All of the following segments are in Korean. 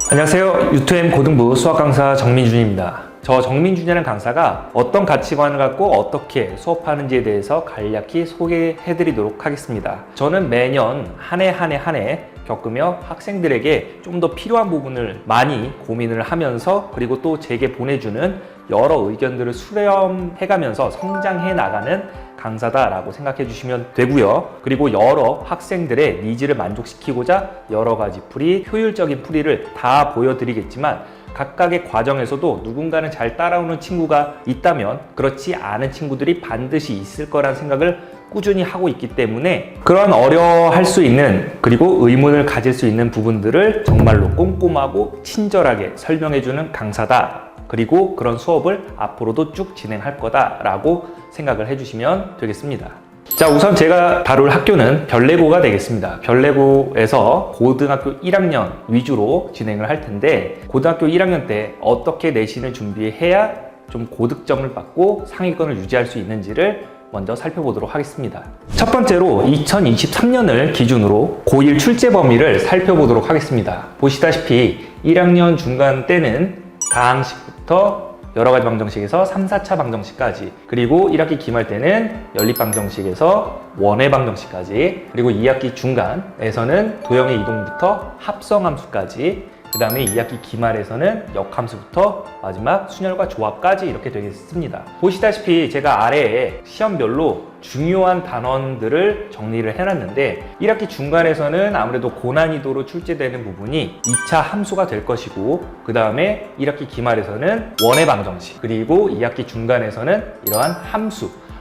안녕하세요. 유투엠 고등부 수학 강사 정민준입니다. 저 정민준이라는 강사가 어떤 가치관을 갖고 어떻게 수업하는지에 대해서 간략히 소개해드리도록 하겠습니다. 저는 매년 한 해 겪으며 학생들에게 좀 더 필요한 부분을 많이 고민을 하면서 그리고 또 제게 보내주는 여러 의견들을 수렴해가면서 성장해 나가는 강사다라고 생각해 주시면 되고요. 그리고 여러 학생들의 니즈를 만족시키고자 여러 가지 풀이, 효율적인 풀이를 다 보여드리겠지만 각각의 과정에서도 누군가는 잘 따라오는 친구가 있다면 그렇지 않은 친구들이 반드시 있을 거란 생각을 꾸준히 하고 있기 때문에 그런 어려워할 수 있는 그리고 의문을 가질 수 있는 부분들을 정말로 꼼꼼하고 친절하게 설명해주는 강사다. 그리고 그런 수업을 앞으로도 쭉 진행할 거다라고 생각을 해주시면 되겠습니다. 자, 우선 제가 다룰 학교는 별내고가 되겠습니다. 별내고에서 고등학교 1학년 위주로 진행을 할 텐데 고등학교 1학년 때 어떻게 내신을 준비해야 좀 고득점을 받고 상위권을 유지할 수 있는지를 먼저 살펴보도록 하겠습니다. 첫 번째로 2023년을 기준으로 고1 출제 범위를 살펴보도록 하겠습니다. 보시다시피 1학년 중간 때는 가항식부터 여러 가지 방정식에서 3, 4차 방정식까지, 그리고 1학기 기말 때는 연립 방정식에서 원의 방정식까지, 그리고 2학기 중간에서는 도형의 이동부터 합성함수까지, 그 다음에 2학기 기말에서는 역함수부터 마지막 순열과 조합까지 이렇게 되겠습니다. 보시다시피 제가 아래에 시험별로 중요한 단원들을 정리를 해놨는데 1학기 중간에서는 아무래도 고난이도로 출제되는 부분이 2차 함수가 될 것이고, 그 다음에 1학기 기말에서는 원의 방정식, 그리고 2학기 중간에서는 이러한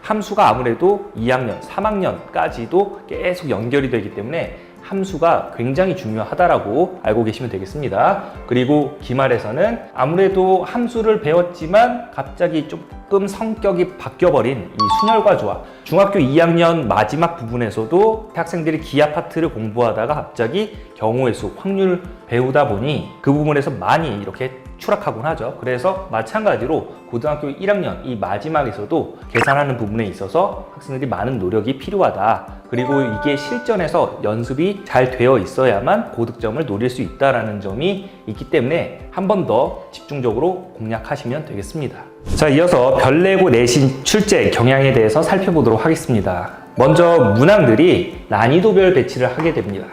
함수가 아무래도 2학년, 3학년까지도 계속 연결이 되기 때문에 함수가 굉장히 중요하다라고 알고 계시면 되겠습니다. 그리고 기말에서는 아무래도 함수를 배웠지만 갑자기 조금 성격이 바뀌어버린 이 순열과 조합, 중학교 2학년 마지막 부분에서도 학생들이 기하 파트를 공부하다가 갑자기 경우의 수, 확률 배우다 보니 그 부분에서 많이 이렇게 추락하곤 하죠. 그래서 마찬가지로 고등학교 1학년 이 마지막에서도 계산하는 부분에 있어서 학생들이 많은 노력이 필요하다. 그리고 이게 실전에서 연습이 잘 되어 있어야만 고득점을 노릴 수 있다는 점이 있기 때문에 한 번 더 집중적으로 공략하시면 되겠습니다. 자, 이어서 별내고 내신 출제 경향에 대해서 살펴보도록 하겠습니다. 먼저 문항들이 난이도별 배치를 하게 됩니다.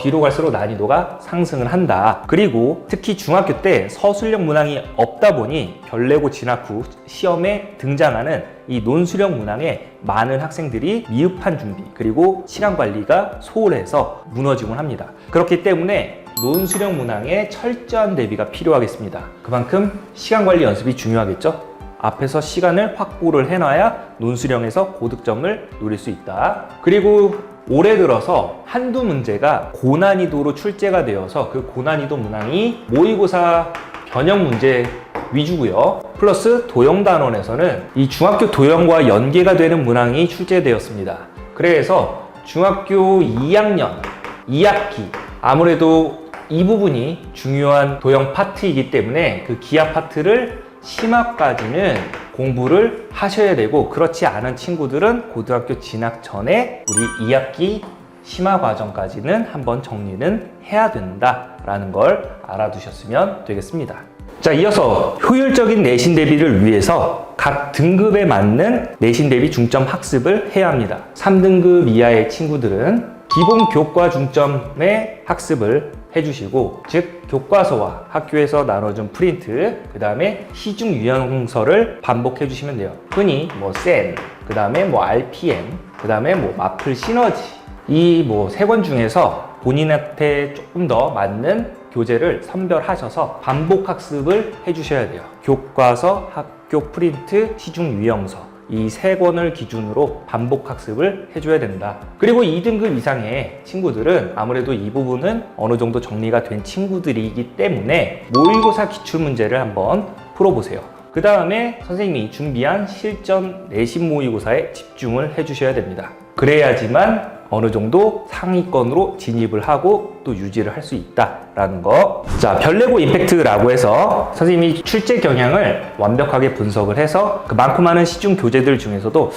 뒤로 갈수록 난이도가 상승을 한다. 그리고 특히 중학교 때 서술형 문항이 없다 보니 별내고 진학 후 시험에 등장하는 이 논술형 문항에 많은 학생들이 미흡한 준비 그리고 시간 관리가 소홀해서 무너지곤 합니다. 그렇기 때문에 논술형 문항에 철저한 대비가 필요하겠습니다. 그만큼 시간 관리 연습이 중요하겠죠? 앞에서 시간을 확보를 해놔야 논술형에서 고득점을 노릴 수 있다. 그리고 올해 들어서 한두 문제가 고난이도로 출제가 되어서 그 고난이도 문항이 모의고사 변형 문제 위주고요. 플러스 도형단원에서는 이 중학교 도형과 연계가 되는 문항이 출제되었습니다. 그래서 중학교 2학년 2학기 아무래도 이 부분이 중요한 도형 파트이기 때문에 그 기하 파트를 심화까지는 공부를 하셔야 되고, 그렇지 않은 친구들은 고등학교 진학 전에 우리 2학기 심화 과정까지는 한번 정리는 해야 된다라는 걸 알아두셨으면 되겠습니다. 자, 이어서 효율적인 내신 대비를 위해서 각 등급에 맞는 내신 대비 중점 학습을 해야 합니다. 3등급 이하의 친구들은 기본 교과 중점의 학습을 해주시고, 즉 교과서와 학교에서 나눠준 프린트, 그 다음에 시중 유형서를 반복해 주시면 돼요. 흔히 센, 그 다음에 RPM, 그 다음에 마플 시너지, 이 세 권 중에서 본인한테 조금 더 맞는 교재를 선별하셔서 반복 학습을 해주셔야 돼요. 교과서, 학교 프린트, 시중 유형서 이 세 권을 기준으로 반복 학습을 해줘야 된다. 그리고 2등급 이상의 친구들은 아무래도 이 부분은 어느 정도 정리가 된 친구들이기 때문에 모의고사 기출문제를 한번 풀어보세요. 그 다음에 선생님이 준비한 실전 내신 모의고사에 집중을 해주셔야 됩니다. 그래야지만 어느 정도 상위권으로 진입을 하고 또 유지를 할 수 있다라는 거. 자, 별내고 임팩트라고 해서 선생님이 출제 경향을 완벽하게 분석을 해서 그 많고 많은 시중 교재들 중에서도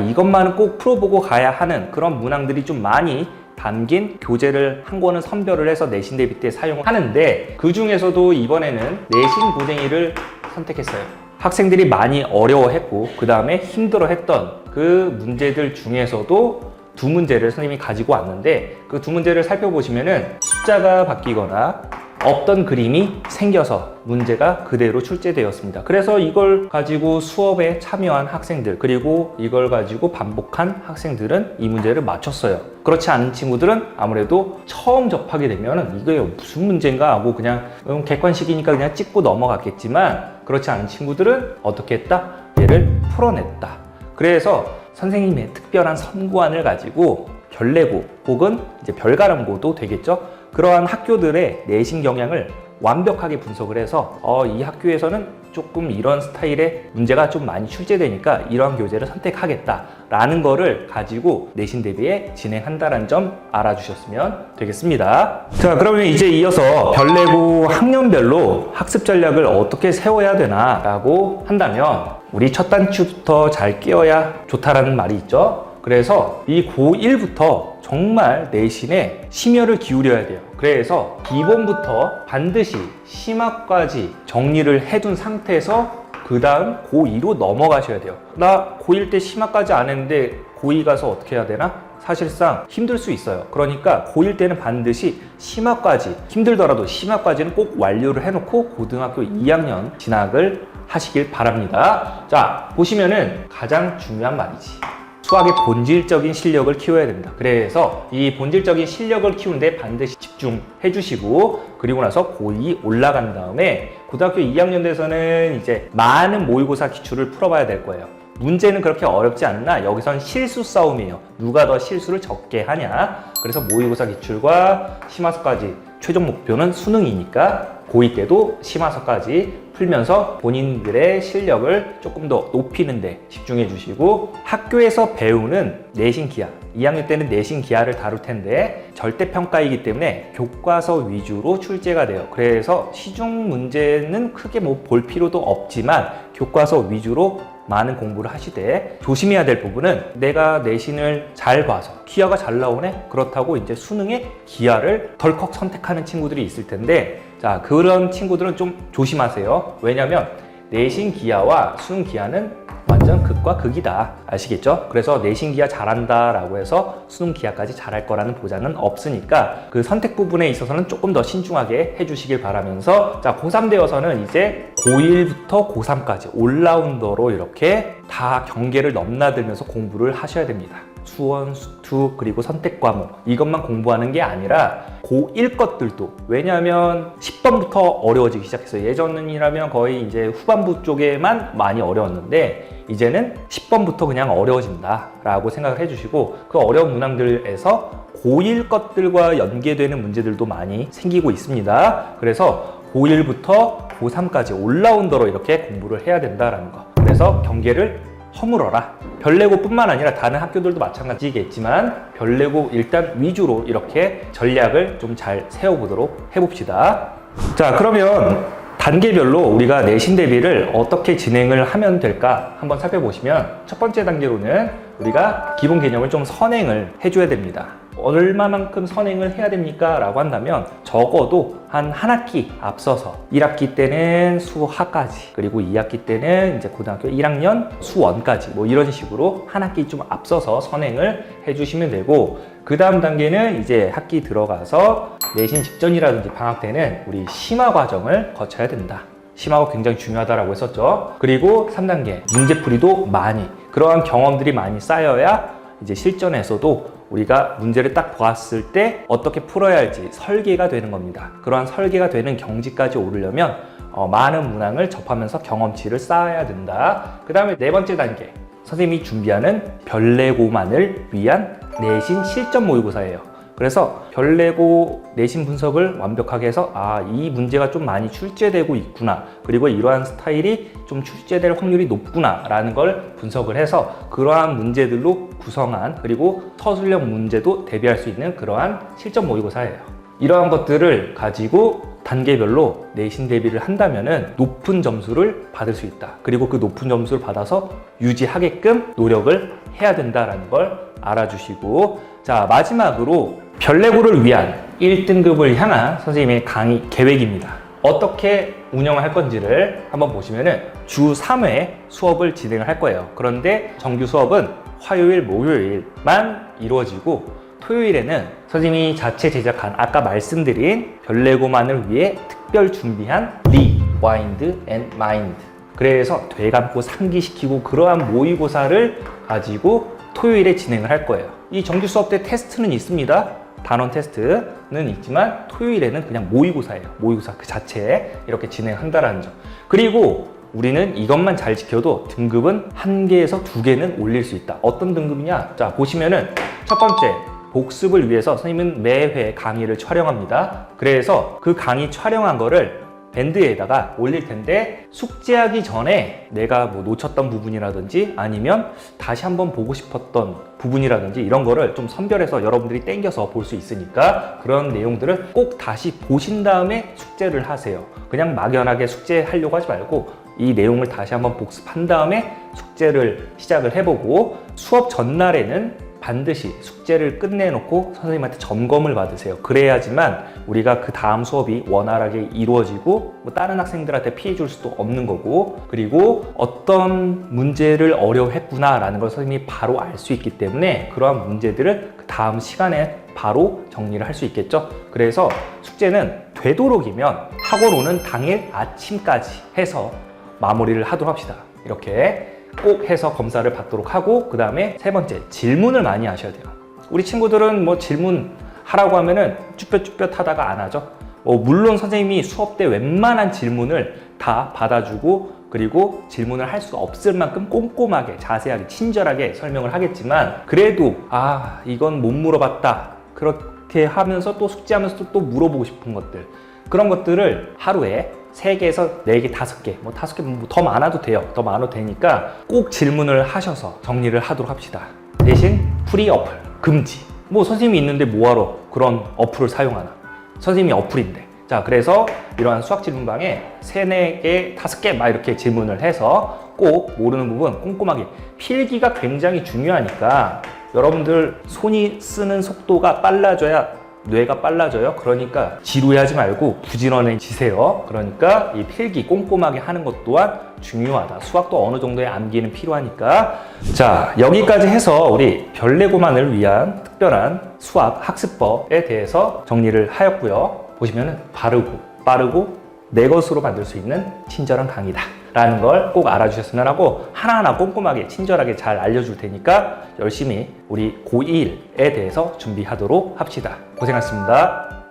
이것만은 꼭 풀어보고 가야 하는 그런 문항들이 좀 많이 담긴 교재를 한 권은 선별을 해서 내신 대비 때 사용하는데, 그 중에서도 이번에는 내신 고등이를 선택했어요. 학생들이 많이 어려워했고 그 다음에 힘들어했던 그 문제들 중에서도 두 문제를 선생님이 가지고 왔는데, 그 두 문제를 살펴보시면은 숫자가 바뀌거나 없던 그림이 생겨서 문제가 그대로 출제되었습니다. 그래서 이걸 가지고 수업에 참여한 학생들, 그리고 이걸 가지고 반복한 학생들은 이 문제를 맞췄어요. 그렇지 않은 친구들은 아무래도 처음 접하게 되면 이게 무슨 문제인가 하고 그냥 객관식이니까 그냥 찍고 넘어갔겠지만, 그렇지 않은 친구들은 어떻게 했다? 얘를 풀어냈다. 그래서 선생님의 특별한 선구안을 가지고 별내고 혹은 이제 별가람고도 되겠죠. 그러한 학교들의 내신 경향을 완벽하게 분석을 해서 이 학교에서는 조금 이런 스타일의 문제가 좀 많이 출제되니까 이러한 교재를 선택하겠다라는 거를 가지고 내신 대비에 진행한다는 점 알아주셨으면 되겠습니다. 자, 그러면 이제 이어서 별내고 학년별로 학습 전략을 어떻게 세워야 되나라고 한다면, 우리 첫 단추부터 잘 끼워야 좋다라는 말이 있죠. 그래서 이 고1부터 정말 내신에 심혈을 기울여야 돼요. 그래서 기본부터 반드시 심화까지 정리를 해둔 상태에서 그 다음 고2로 넘어가셔야 돼요. 나 고1 때 심화까지 안 했는데 고2 가서 어떻게 해야 되나? 사실상 힘들 수 있어요. 그러니까 고1 때는 반드시 심화까지, 힘들더라도 심화까지는 꼭 완료를 해놓고 고등학교 2학년 진학을 하시길 바랍니다. 자, 보시면은 가장 중요한 말이지. 수학의 본질적인 실력을 키워야 됩니다. 그래서 이 본질적인 실력을 키우는데 반드시 집중해 주시고, 그리고 나서 고2 올라간 다음에 고등학교 2학년 돼서는 이제 많은 모의고사 기출을 풀어봐야 될 거예요. 문제는 그렇게 어렵지 않나? 여기선 실수 싸움이에요. 누가 더 실수를 적게 하냐? 그래서 모의고사 기출과 심화서까지 최종 목표는 수능이니까 고2 때도 심화서까지 풀면서 본인들의 실력을 조금 더 높이는 데 집중해 주시고, 학교에서 배우는 내신 기하, 2학년 때는 내신 기하를 다룰 텐데 절대평가이기 때문에 교과서 위주로 출제가 돼요. 그래서 시중 문제는 크게 뭐 볼 필요도 없지만 교과서 위주로 많은 공부를 하시되, 조심해야 될 부분은 내가 내신을 잘 봐서 기하가 잘 나오네? 그렇다고 이제 수능에 기하를 덜컥 선택하는 친구들이 있을 텐데, 자, 그런 친구들은 좀 조심하세요. 왜냐면 내신 기하와 수능 기하는 완전 극과 극이다. 아시겠죠? 그래서 내신 기하 잘한다 라고 해서 수능 기하까지 잘할 거라는 보장은 없으니까 그 선택 부분에 있어서는 조금 더 신중하게 해주시길 바라면서, 자, 고3 되어서는 이제 고1부터 고3까지 올라운더로 이렇게 다 경계를 넘나들면서 공부를 하셔야 됩니다. 수원, 수투, 그리고 선택 과목, 이것만 공부하는 게 아니라 고1 것들도, 왜냐하면 10번부터 어려워지기 시작했어요. 예전이라면 거의 이제 후반부 쪽에만 많이 어려웠는데 이제는 10번부터 그냥 어려워진다 라고 생각을 해주시고, 그 어려운 문항들에서 고1 것들과 연계되는 문제들도 많이 생기고 있습니다. 그래서 고1부터 고3까지 올라운더로 이렇게 공부를 해야 된다라는 거. 그래서 경계를 허물어라. 별내고 뿐만 아니라 다른 학교들도 마찬가지겠지만 별내고 일단 위주로 이렇게 전략을 좀 잘 세워보도록 해봅시다. 자, 그러면 단계별로 우리가 내신 대비를 어떻게 진행을 하면 될까 한번 살펴보시면, 첫 번째 단계로는 우리가 기본 개념을 좀 선행을 해줘야 됩니다. 얼마만큼 선행을 해야 됩니까? 라고 한다면 적어도 한 학기 앞서서 1학기 때는 수하까지, 그리고 2학기 때는 이제 고등학교 1학년 수원까지, 뭐 이런 식으로 한 학기 좀 앞서서 선행을 해주시면 되고, 그 다음 단계는 이제 학기 들어가서 내신 직전이라든지 방학 때는 우리 심화 과정을 거쳐야 된다. 심화가 굉장히 중요하다라고 했었죠. 그리고 3단계 문제풀이도 많이, 그러한 경험들이 많이 쌓여야 이제 실전에서도 우리가 문제를 딱 보았을 때 어떻게 풀어야 할지 설계가 되는 겁니다. 그러한 설계가 되는 경지까지 오르려면 많은 문항을 접하면서 경험치를 쌓아야 된다. 그 다음에 네 번째 단계, 선생님이 준비하는 별내고만을 위한 내신 실전 모의고사예요. 그래서 별내고 내신 분석을 완벽하게 해서 이 문제가 좀 많이 출제되고 있구나, 그리고 이러한 스타일이 좀 출제될 확률이 높구나 라는 걸 분석을 해서 그러한 문제들로 구성한, 그리고 서술형 문제도 대비할 수 있는 그러한 실전 모의고사예요. 이러한 것들을 가지고 단계별로 내신 대비를 한다면은 높은 점수를 받을 수 있다. 그리고 그 높은 점수를 받아서 유지하게끔 노력을 해야 된다라는 걸 알아주시고, 자, 마지막으로 별내고를 위한 1등급을 향한 선생님의 강의 계획입니다. 어떻게 운영할 건지를 한번 보시면은 주 3회 수업을 진행을 할 거예요. 그런데 정규 수업은 화요일, 목요일만 이루어지고 토요일에는 선생님이 자체 제작한 아까 말씀드린 별내고만을 위해 특별 준비한 리와인드 앤 마인드, 그래서 되감고 상기시키고 그러한 모의고사를 가지고 토요일에 진행을 할 거예요. 이 정규 수업 때 테스트는 있습니다. 단원 테스트는 있지만 토요일에는 그냥 모의고사예요. 모의고사 그 자체에 이렇게 진행한다라는 점. 그리고 우리는 이것만 잘 지켜도 등급은 1개에서 2개는 올릴 수 있다. 어떤 등급이냐? 자, 보시면은 첫 번째, 복습을 위해서 선생님은 매회 강의를 촬영합니다. 그래서 그 강의 촬영한 거를 밴드에다가 올릴 텐데, 숙제하기 전에 내가 뭐 놓쳤던 부분이라든지 아니면 다시 한번 보고 싶었던 부분이라든지 이런 거를 좀 선별해서 여러분들이 땡겨서 볼 수 있으니까 그런 내용들을 꼭 다시 보신 다음에 숙제를 하세요. 그냥 막연하게 숙제하려고 하지 말고 이 내용을 다시 한번 복습한 다음에 숙제를 시작을 해보고, 수업 전날에는 반드시 숙제를 끝내놓고 선생님한테 점검을 받으세요. 그래야지만 우리가 그 다음 수업이 원활하게 이루어지고 뭐 다른 학생들한테 피해 줄 수도 없는 거고, 그리고 어떤 문제를 어려워했구나 라는 걸 선생님이 바로 알 수 있기 때문에 그러한 문제들을 그 다음 시간에 바로 정리를 할 수 있겠죠. 그래서 숙제는 되도록이면 학원 오는 당일 아침까지 해서 마무리를 하도록 합시다. 이렇게 꼭 해서 검사를 받도록 하고, 그 다음에 세 번째, 질문을 많이 하셔야 돼요. 우리 친구들은 뭐 질문 하라고 하면은 쭈뼛쭈뼛 하다가 안 하죠. 물론 선생님이 수업 때 웬만한 질문을 다 받아주고, 그리고 질문을 할 수 없을 만큼 꼼꼼하게 자세하게 친절하게 설명을 하겠지만, 그래도 이건 못 물어봤다 그렇게 하면서 또 숙제하면서 또 물어보고 싶은 것들, 그런 것들을 하루에 3개에서 4개, 5개, 뭐 5개 뭐 더 많아도 돼요. 더 많아도 되니까 꼭 질문을 하셔서 정리를 하도록 합시다. 대신 프리 어플 금지. 뭐 선생님이 있는데 뭐하러 그런 어플을 사용하나? 선생님이 어플인데. 자, 그래서 이러한 수학 질문방에 3, 4개, 5개 막 이렇게 질문을 해서 꼭 모르는 부분 꼼꼼하게, 필기가 굉장히 중요하니까 여러분들 손이 쓰는 속도가 빨라져야 뇌가 빨라져요. 그러니까 지루해하지 말고 부지런해지세요. 그러니까 이 필기 꼼꼼하게 하는 것 또한 중요하다. 수학도 어느 정도의 암기는 필요하니까. 자, 여기까지 해서 우리 별내고만을 위한 특별한 수학 학습법에 대해서 정리를 하였고요. 보시면은 바르고 빠르고 내 것으로 만들 수 있는 친절한 강의다 라는 걸 꼭 알아주셨으면 하고, 하나하나 꼼꼼하게 친절하게 잘 알려줄 테니까 열심히 우리 고1에 대해서 준비하도록 합시다. 고생하셨습니다.